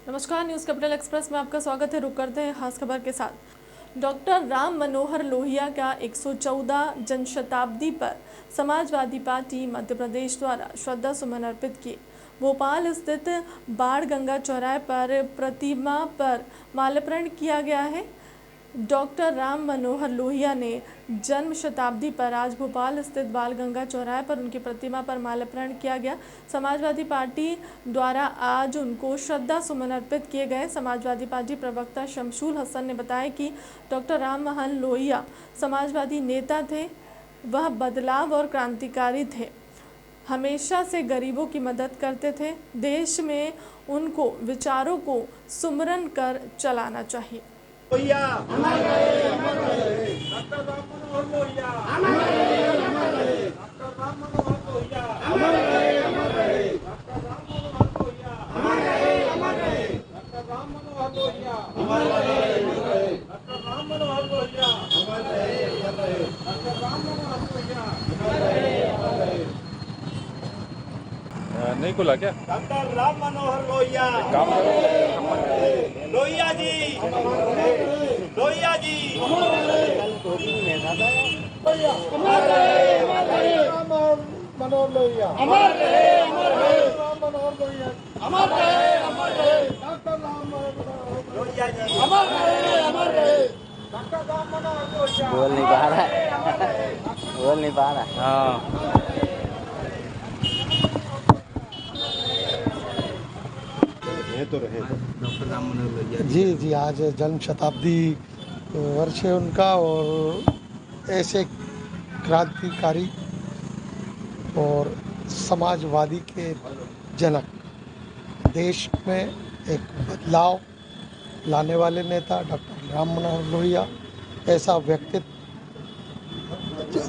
नमस्कार, news capital express में आपका स्वागत है। रुक करते हैं खास खबर के साथ। डॉक्टर राम मनोहर लोहिया का 114 जन्मशताब्दी पर समाजवादी पार्टी मध्य प्रदेश द्वारा श्रद्धा सुमन अर्पित किए। भोपाल स्थित बाण गंगा चौराहे पर प्रतिमा पर माल्यार्पण किया गया है। डॉक्टर राम मनोहर लोहिया ने जन्म शताब्दी पर आज भोपाल स्थित बाल गंगा चौराहे पर उनकी प्रतिमा पर माल्यार्पण किया गया। समाजवादी पार्टी द्वारा आज उनको श्रद्धा सुमन अर्पित किए गए। समाजवादी पार्टी प्रवक्ता शमशुल हसन ने बताया कि डॉक्टर राम मनोहर लोहिया समाजवादी नेता थे। वह बदलाव और क्रांतिकारी थे, हमेशा से गरीबों की मदद करते थे। देश में उनको विचारों को सुमरन कर चलाना चाहिए। लोहिया अमर रहे, अमर रहे। डॉक्टर राम मनोहर लोहिया अमर रहे, अमर रहे। डॉक्टर राम मनोहर लोहिया अमर रहे, अमर रहे। डॉक्टर राम मनोहर लोहिया अमर रहे, अमर रहे। डॉक्टर राम मनोहर लोहिया अमर रहे, अमर रहे। डॉक्टर राम मनोहर लोहिया अमर रहे, अमर रहे। डॉक्टर राम मनोहर लोहिया अमर रहे, अमर रहे। नहीं खुला क्या? डॉक्टर राम मनोहर लोहिया लोहिया जी, लोहिया जी अमर रहे, राम मनोहर लोहिया अमर रहे, अमर रहे। राम मनोहर लोहिया अमर रहे, अमर रहे। डॉक्टर राम मनोहर लोहिया जी अमर रहे, अमर रहे। डॉक्टर राम मनोहर लोहिया बोल नहीं पा रहा है, बोल नहीं पा रहा है। हाँ, तो रहे डॉक्टर राम मनोहर लोहिया जी, आज जन्म शताब्दी वर्ष है उनका, और ऐसे क्रांतिकारी और समाजवादी के जनक, देश में एक बदलाव लाने वाले नेता डॉक्टर राम मनोहर लोहिया ऐसा व्यक्तित्व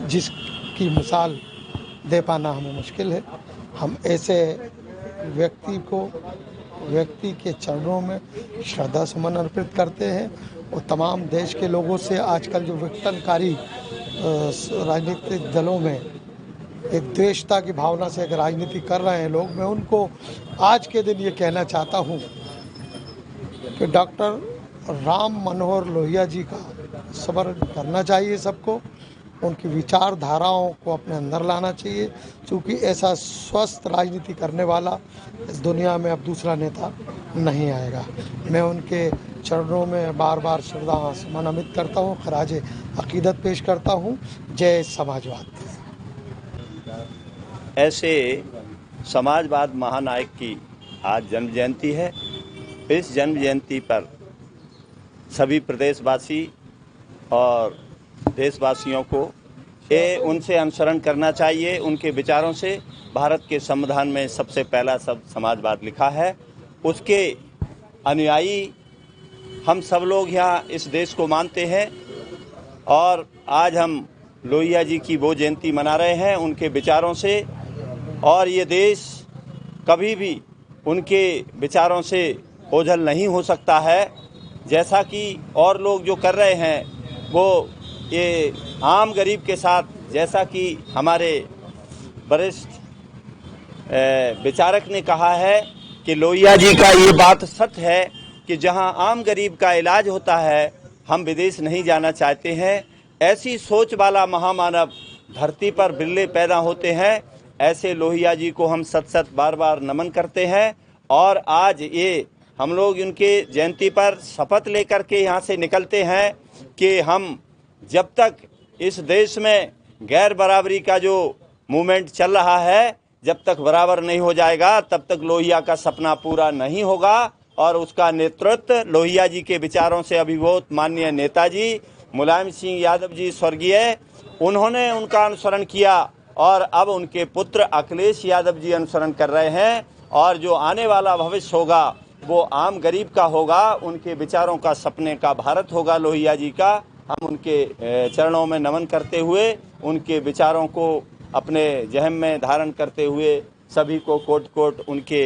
जिसकी मिसाल दे पाना हमें मुश्किल है। हम ऐसे व्यक्ति के चरणों में श्रद्धा सुमन अर्पित करते हैं और तमाम देश के लोगों से आजकल जो विघटनकारी राजनीतिक दलों में एक द्वेषता की भावना से अगर राजनीति कर रहे हैं लोग, मैं उनको आज के दिन ये कहना चाहता हूँ कि डॉक्टर राम मनोहर लोहिया जी का स्मरण करना चाहिए सबको, उनकी विचारधाराओं को अपने अंदर लाना चाहिए, क्योंकि ऐसा स्वस्थ राजनीति करने वाला इस दुनिया में अब दूसरा नेता नहीं आएगा। मैं उनके चरणों में बार बार श्रद्धा सुमन करता हूँ, खराज अकीदत पेश करता हूँ। जय समाजवाद। ऐसे समाजवाद महानायक की आज जन्म जयंती है। इस जन्म जयंती पर सभी प्रदेशवासी और देशवासियों को उनसे अनुसरण करना चाहिए। उनके विचारों से भारत के संविधान में सबसे पहला शब्द समाजवाद लिखा है। उसके अनुयायी हम सब लोग यहाँ इस देश को मानते हैं और आज हम लोहिया जी की वो जयंती मना रहे हैं उनके विचारों से, और ये देश कभी भी उनके विचारों से ओझल नहीं हो सकता है। जैसा कि और लोग जो कर रहे हैं वो ये आम गरीब के साथ, जैसा कि हमारे वरिष्ठ विचारक ने कहा है कि लोहिया जी का ये बात सत्य है कि जहां आम गरीब का इलाज होता है हम विदेश नहीं जाना चाहते हैं। ऐसी सोच वाला महामानव धरती पर बिरले पैदा होते हैं। ऐसे लोहिया जी को हम सत बार बार नमन करते हैं और आज ये हम लोग उनके जयंती पर शपथ लेकर के यहाँ से निकलते हैं कि हम जब तक इस देश में गैर बराबरी का जो मूवमेंट चल रहा है, जब तक बराबर नहीं हो जाएगा तब तक लोहिया का सपना पूरा नहीं होगा। और उसका नेतृत्व लोहिया जी के विचारों से अभिभूत माननीय नेताजी मुलायम सिंह यादव जी स्वर्गीय, उन्होंने उनका अनुसरण किया और अब उनके पुत्र अखिलेश यादव जी अनुसरण कर रहे हैं। और जो आने वाला भविष्य होगा वो आम गरीब का होगा, उनके विचारों का, सपने का भारत होगा लोहिया जी का। हम उनके चरणों में नमन करते हुए, उनके विचारों को अपने जहन में धारण करते हुए सभी को कोट कोट उनके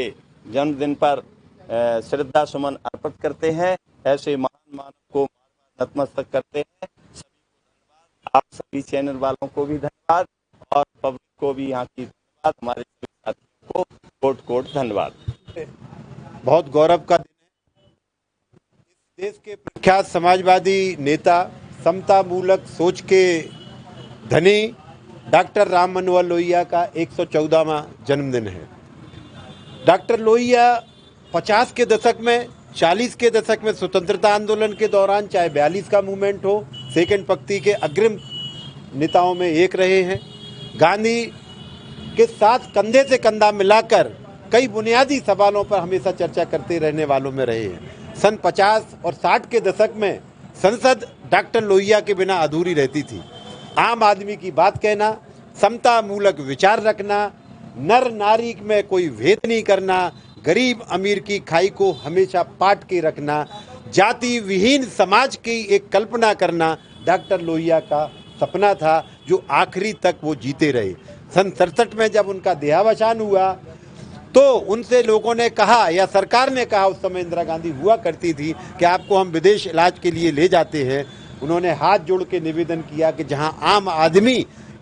जन्मदिन पर श्रद्धा सुमन अर्पित करते हैं। ऐसे महान मानव को नतमस्तक करते हैं। सभी को धन्यवाद। आप सभी चैनल वालों को भी धन्यवाद और पब्लिक को भी यहाँ की धन्यवाद। हमारे साथियों को कोट कोट धन्यवाद। बहुत गौरव का दिन है विख्यात समाजवादी नेता, समता मूलक सोच के धनी डॉक्टर राम मनोहर लोहिया का 114वां जन्मदिन है। डॉक्टर लोहिया 50 के दशक में, 40 के दशक में स्वतंत्रता आंदोलन के दौरान, चाहे 42 का मूवमेंट हो, सेकंड पंक्ति के अग्रिम नेताओं में एक रहे हैं। गांधी के साथ कंधे से कंधा मिलाकर कई बुनियादी सवालों पर हमेशा चर्चा करते रहने वालों में रहे हैं। सन 50 और 60 के दशक में संसद डॉक्टर लोहिया के बिना अधूरी रहती थी। आम आदमी की बात कहना, समता मूलक विचार रखना, नर नारी में कोई भेद नहीं करना, गरीब अमीर की खाई को हमेशा पाट के रखना, जाति विहीन समाज की एक कल्पना करना डॉक्टर लोहिया का सपना था, जो आखिरी तक वो जीते रहे। सन 67 में जब उनका देहावसान हुआ तो उनसे लोगों ने कहा, या सरकार ने कहा, उस समय इंदिरा गांधी हुआ करती थी, कि आपको हम विदेश इलाज के लिए ले जाते हैं। उन्होंने हाथ जोड़ के निवेदन किया कि जहां आम आदमी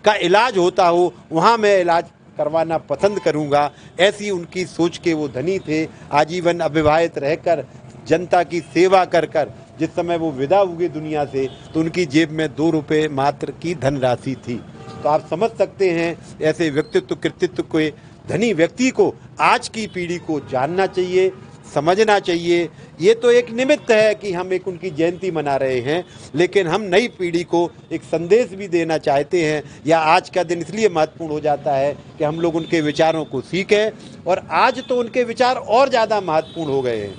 का इलाज होता हो वहां मैं इलाज करवाना पसंद करूंगा। ऐसी उनकी सोच के वो धनी थे। आजीवन अविवाहित रहकर जनता की सेवा कर कर जिस समय वो विदा हुए दुनिया से, तो उनकी जेब में 2 रुपये मात्र की धनराशि थी। तो आप समझ सकते हैं, ऐसे व्यक्तित्व कृतित्व के धनी व्यक्ति को आज की पीढ़ी को जानना चाहिए, समझना चाहिए। ये तो एक निमित्त है कि हम एक उनकी जयंती मना रहे हैं, लेकिन हम नई पीढ़ी को एक संदेश भी देना चाहते हैं। या आज का दिन इसलिए महत्वपूर्ण हो जाता है कि हम लोग उनके विचारों को सीखें, और आज तो उनके विचार और ज़्यादा महत्वपूर्ण हो गए हैं।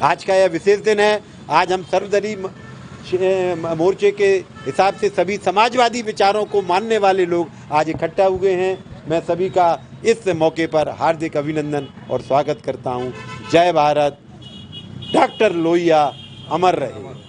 आज का यह विशेष दिन है। आज हम सर्वदलीय मोर्चे के हिसाब से सभी समाजवादी विचारों को मानने वाले लोग आज इकट्ठा हुए हैं। मैं सभी का इस मौके पर हार्दिक अभिनंदन और स्वागत करता हूं। जय भारत। डॉक्टर लोहिया अमर रहे।